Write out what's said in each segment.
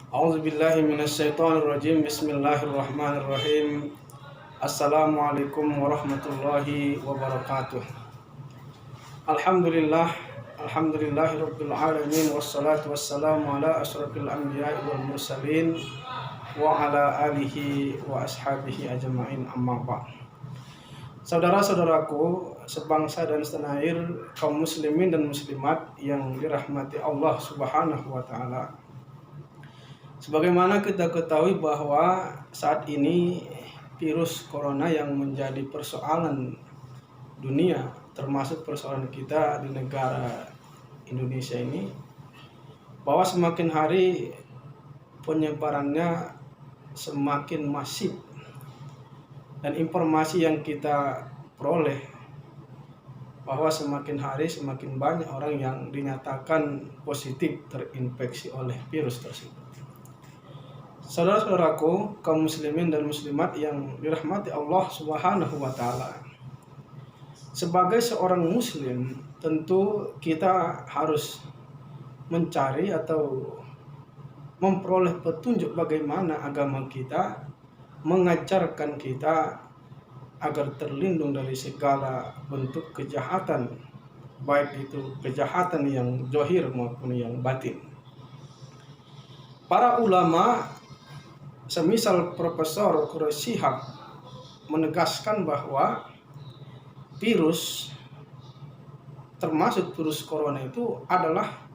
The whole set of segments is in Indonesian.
A'udzubillahi minasyaitonirrajim. Bismillahirrahmanirrahim. Assalamualaikum warahmatullahi wabarakatuh. Alhamdulillah, alhamdulillahirabbil alamin wassalatu wassalamu ala asyrafil anbiya'i wal mursalin wa ala alihi wa ashabihi ajma'in, amma ba'd. Saudara-saudaraku sebangsa dan setanah air, kaum muslimin dan muslimat yang dirahmati Allah Subhanahu wa taala. Sebagaimana kita ketahui bahwa saat ini virus corona yang menjadi persoalan dunia, termasuk persoalan kita di negara Indonesia ini, bahwa semakin hari penyebarannya semakin masif, dan informasi yang kita peroleh bahwa semakin hari semakin banyak orang yang dinyatakan positif terinfeksi oleh virus tersebut. Saudara-saudaraku, kaum muslimin dan muslimat yang dirahmati Allah Subhanahu wa taala. Sebagai seorang muslim, tentu kita harus mencari atau memperoleh petunjuk bagaimana agama kita mengajarkan kita agar terlindung dari segala bentuk kejahatan, baik itu kejahatan yang zahir maupun yang batin. Para ulama semisal Profesor Quraisy Shihab menegaskan bahwa virus, termasuk virus corona, itu adalah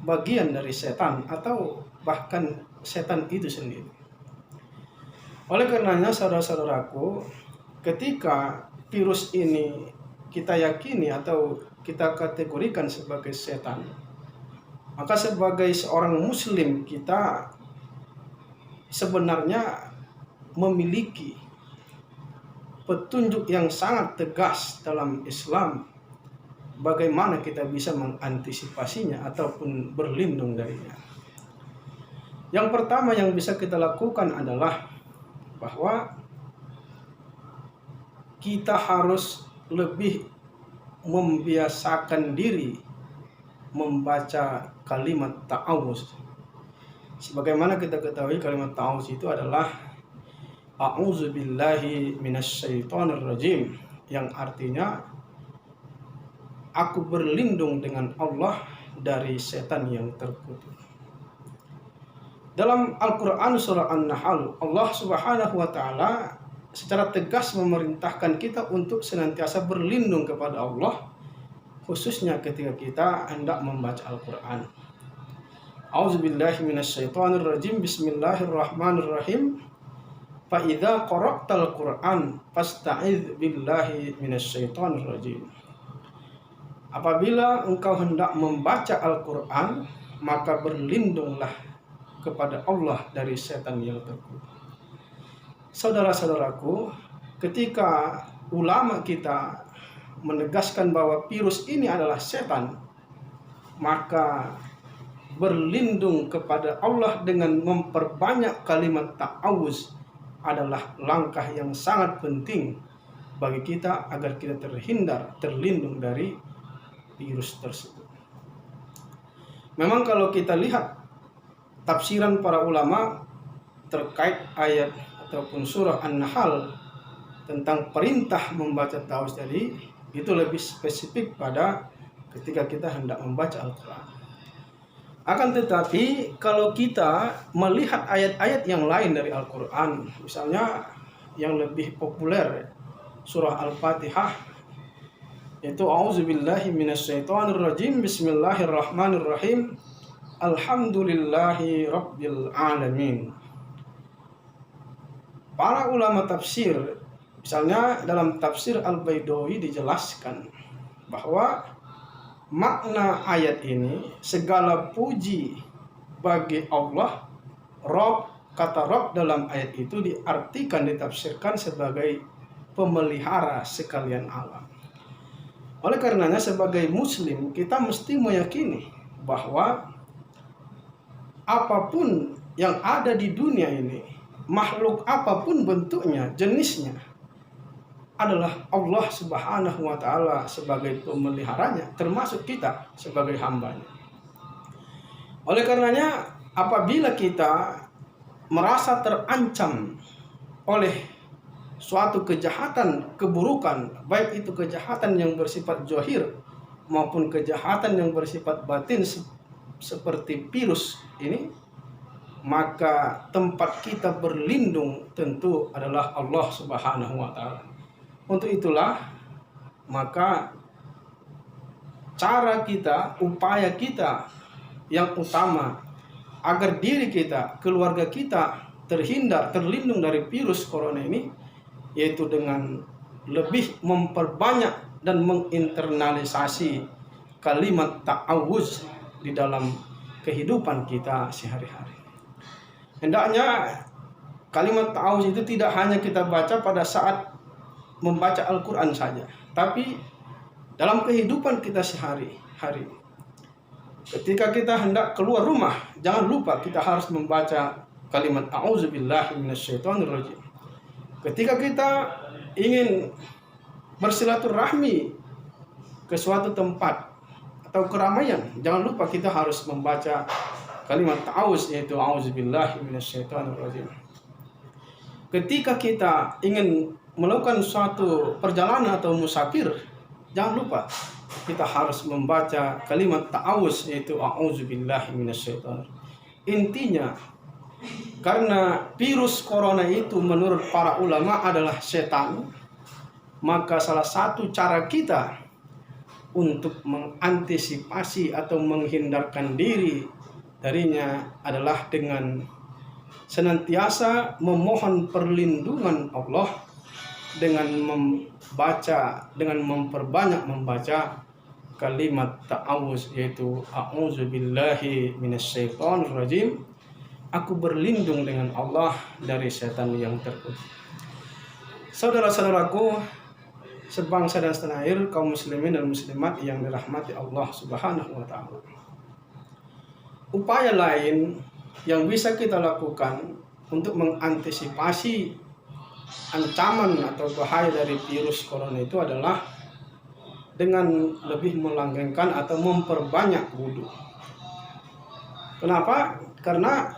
bagian dari setan atau bahkan setan itu sendiri. Oleh karenanya saudara-saudaraku, ketika virus ini kita yakini atau kita kategorikan sebagai setan, maka sebagai seorang muslim kita sebenarnya memiliki petunjuk yang sangat tegas dalam Islam bagaimana kita bisa mengantisipasinya ataupun berlindung darinya. Yang pertama yang bisa kita lakukan adalah bahwa kita harus lebih membiasakan diri membaca kalimat ta'awuz. Sebagaimana kita ketahui, kalimat ta'awuz itu adalah a'udzubillahi minasyaitonirrajim, yang artinya aku berlindung dengan Allah dari setan yang terkutuk. Dalam Al-Quran surah An-Nahl, Allah Subhanahu wa taala secara tegas memerintahkan kita untuk senantiasa berlindung kepada Allah, khususnya ketika kita hendak membaca Al-Quran. A'udzubillahi minasyaitonirrajim. Bismillahirrahmanirrahim. Fa idza qara'tal Qur'an fasta'idz billahi minasyaitonirrajim. Apabila engkau hendak membaca Al-Qur'an, maka berlindunglah kepada Allah dari setan yang terkutuk. Saudara-saudaraku, ketika ulama kita menegaskan bahwa virus ini adalah setan, maka berlindung kepada Allah dengan memperbanyak kalimat ta'awuz adalah langkah yang sangat penting bagi kita agar kita terlindung dari virus tersebut. Memang kalau kita lihat tafsiran para ulama terkait ayat ataupun surah An-Nahl tentang perintah membaca ta'awuz tadi, itu lebih spesifik pada ketika kita hendak membaca Al-Quran. Akan tetapi kalau kita melihat ayat-ayat yang lain dari Al-Quran, misalnya yang lebih populer surah Al-Fatihah, yaitu a'udzubillahi minasyaitonirrajim, bismillahirrahmanirrahim, alhamdulillahi rabbil alamin. Para ulama tafsir, misalnya dalam tafsir Al-Baidawi, dijelaskan bahwa makna ayat ini, segala puji bagi Allah. Rob, kata Rob dalam ayat itu diartikan, ditafsirkan sebagai pemelihara sekalian alam. Oleh karenanya sebagai muslim kita mesti meyakini bahwa apapun yang ada di dunia ini, makhluk apapun bentuknya, jenisnya, adalah Allah Subhanahu wa taala sebagai pemeliharanya, termasuk kita sebagai hambanya. Oleh karenanya apabila kita merasa terancam oleh suatu kejahatan, keburukan, baik itu kejahatan yang bersifat zahir maupun kejahatan yang bersifat batin seperti virus ini, maka tempat kita berlindung tentu adalah Allah Subhanahu wa taala. Untuk itulah maka cara kita, upaya kita yang utama agar diri kita, keluarga kita terlindung dari virus corona ini, yaitu dengan lebih memperbanyak dan menginternalisasi kalimat ta'awuz di dalam kehidupan kita sehari-hari. Hendaknya kalimat ta'awuz itu tidak hanya kita baca pada saat membaca Al-Quran saja, tapi dalam kehidupan kita sehari-hari. Ketika kita hendak keluar rumah, jangan lupa kita harus membaca kalimat a'udzubillahi minasyaitonirrajim. Ketika kita ingin bersilaturahmi ke suatu tempat atau keramaian, jangan lupa kita harus membaca kalimat ta'awuz, yaitu a'udzubillahi minasyaitonirrajim. Ketika kita ingin melakukan suatu perjalanan atau musafir, jangan lupa kita harus membaca kalimat ta'awuz, yaitu a'udzubillahi minasyaitonir. Intinya, karena virus corona itu menurut para ulama adalah setan, maka salah satu cara kita untuk mengantisipasi atau menghindarkan diri darinya adalah dengan senantiasa memohon perlindungan Allah dengan memperbanyak membaca kalimat ta'awuz, yaitu a'udzubillahi minasyaitonirrajim. Aku berlindung dengan Allah dari setan yang terkutuk. Saudara-saudaraku sebangsa dan setanah air, kaum muslimin dan muslimat yang dirahmati Allah Subhanahu wa taala. Upaya lain yang bisa kita lakukan untuk mengantisipasi ancaman atau bahaya dari virus corona itu adalah dengan lebih melanggengkan atau memperbanyak wudu. Kenapa? Karena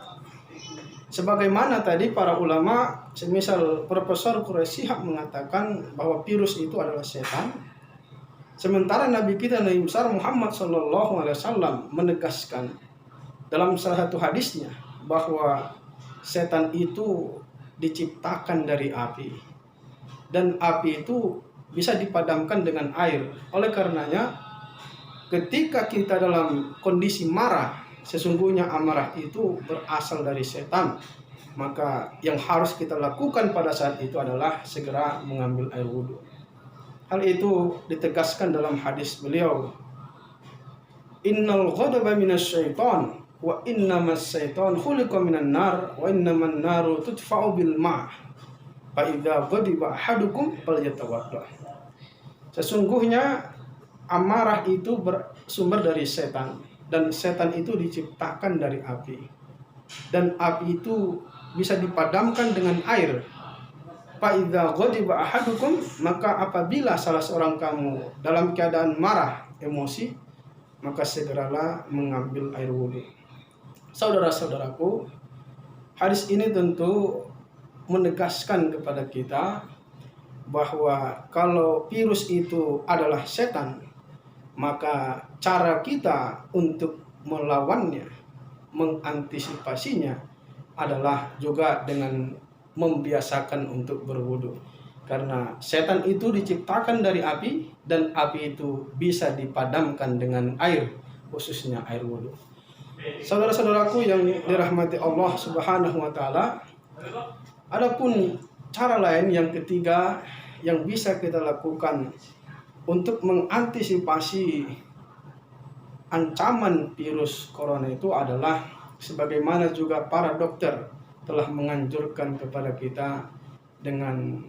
sebagaimana tadi para ulama, semisal Profesor Quraisy Shihab mengatakan bahwa virus itu adalah setan, sementara Nabi kita Nabi besar Muhammad SAW menegaskan dalam salah satu hadisnya bahwa setan itu diciptakan dari api, dan api itu bisa dipadamkan dengan air. Oleh karenanya, ketika kita dalam kondisi marah, sesungguhnya amarah itu berasal dari setan. Maka yang harus kita lakukan pada saat itu adalah segera mengambil air wudhu. Hal itu ditegaskan dalam hadis beliau, Innal ghadaba minasyaiton wa innamas syaiton khuliqa minan nar wa innaman naru tudfa'u bil ma' fa idza ghadiba ahadukum falyatawadda. Sesungguhnya amarah itu bersumber dari setan, dan setan itu diciptakan dari api, dan api itu bisa dipadamkan dengan air. Fa idza ghadiba ahadukum, maka apabila salah seorang kamu dalam keadaan marah, emosi, maka segeralah mengambil air wudhu. Saudara-saudaraku, hadis ini tentu menegaskan kepada kita bahwa kalau virus itu adalah setan, maka cara kita untuk melawannya, mengantisipasinya adalah juga dengan membiasakan untuk berwudu. Karena setan itu diciptakan dari api, dan api itu bisa dipadamkan dengan air, khususnya air wudu. Saudara-saudaraku yang dirahmati Allah Subhanahu wa taala, adapun cara lain yang ketiga yang bisa kita lakukan untuk mengantisipasi ancaman virus corona itu adalah sebagaimana juga para dokter telah menganjurkan kepada kita dengan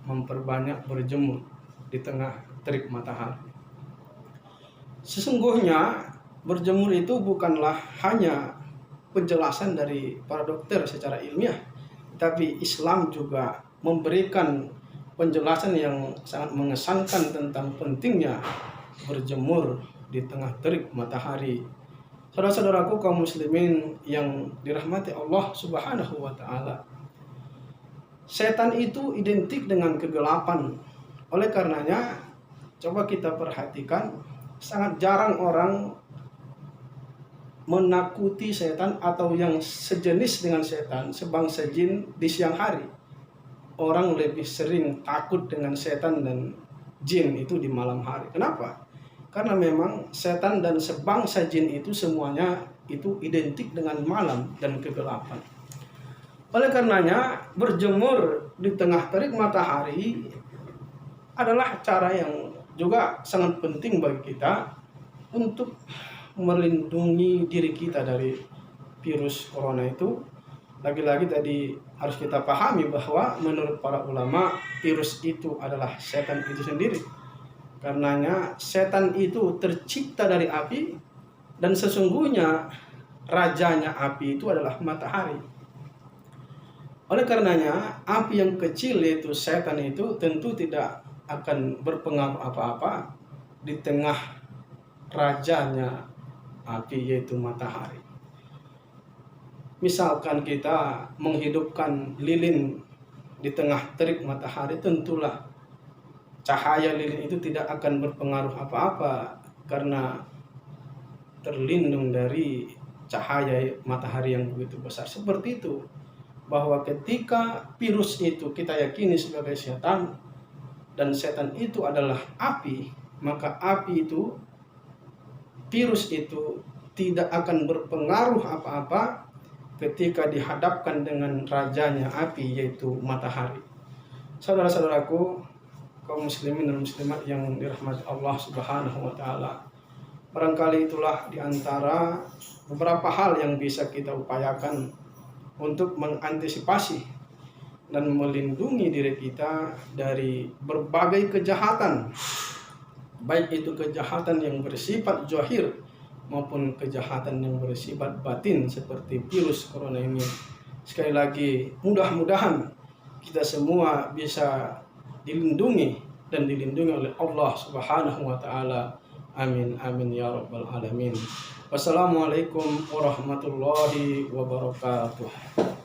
memperbanyak berjemur di tengah terik matahari. Sesungguhnya berjemur itu bukanlah hanya penjelasan dari para dokter secara ilmiah, tapi Islam juga memberikan penjelasan yang sangat mengesankan tentang pentingnya berjemur di tengah terik matahari. Saudara-saudaraku kaum muslimin yang dirahmati Allah Subhanahu wa taala. Setan itu identik dengan kegelapan. Oleh karenanya, coba kita perhatikan, sangat jarang orang menakuti setan atau yang sejenis dengan setan, sebangsa jin di siang hari. Orang lebih sering takut dengan setan dan jin itu di malam hari. Kenapa? Karena memang setan dan sebangsa jin itu semuanya itu identik dengan malam dan kegelapan. Oleh karenanya, berjemur di tengah terik matahari adalah cara yang juga sangat penting bagi kita untuk melindungi diri kita dari virus corona itu. Lagi-lagi tadi harus kita pahami bahwa menurut para ulama, virus itu adalah setan itu sendiri. Karenanya setan itu tercipta dari api, dan sesungguhnya rajanya api itu adalah matahari. Oleh karenanya, api yang kecil yaitu setan itu tentu tidak akan berpengaruh apa-apa di tengah rajanya api yaitu matahari. Misalkan kita menghidupkan lilin di tengah terik matahari, tentulah cahaya lilin itu tidak akan berpengaruh apa-apa karena terlindung dari cahaya matahari yang begitu besar. Seperti itu, bahwa ketika virus itu kita yakini sebagai setan dan setan itu adalah api, maka api itu, virus itu tidak akan berpengaruh apa-apa ketika dihadapkan dengan rajanya api yaitu matahari. Saudara-saudaraku kaum muslimin dan muslimat yang dirahmati Allah Subhanahu wa taala, barangkali itulah di antara beberapa hal yang bisa kita upayakan untuk mengantisipasi dan melindungi diri kita dari berbagai kejahatan, baik itu kejahatan yang bersifat zahir maupun kejahatan yang bersifat batin seperti virus corona ini. Sekali lagi, mudah-mudahan kita semua bisa dilindungi dan dilindungi oleh Allah Subhanahu wa taala. Amin amin ya rabbal alamin. Wassalamualaikum warahmatullahi wabarakatuh.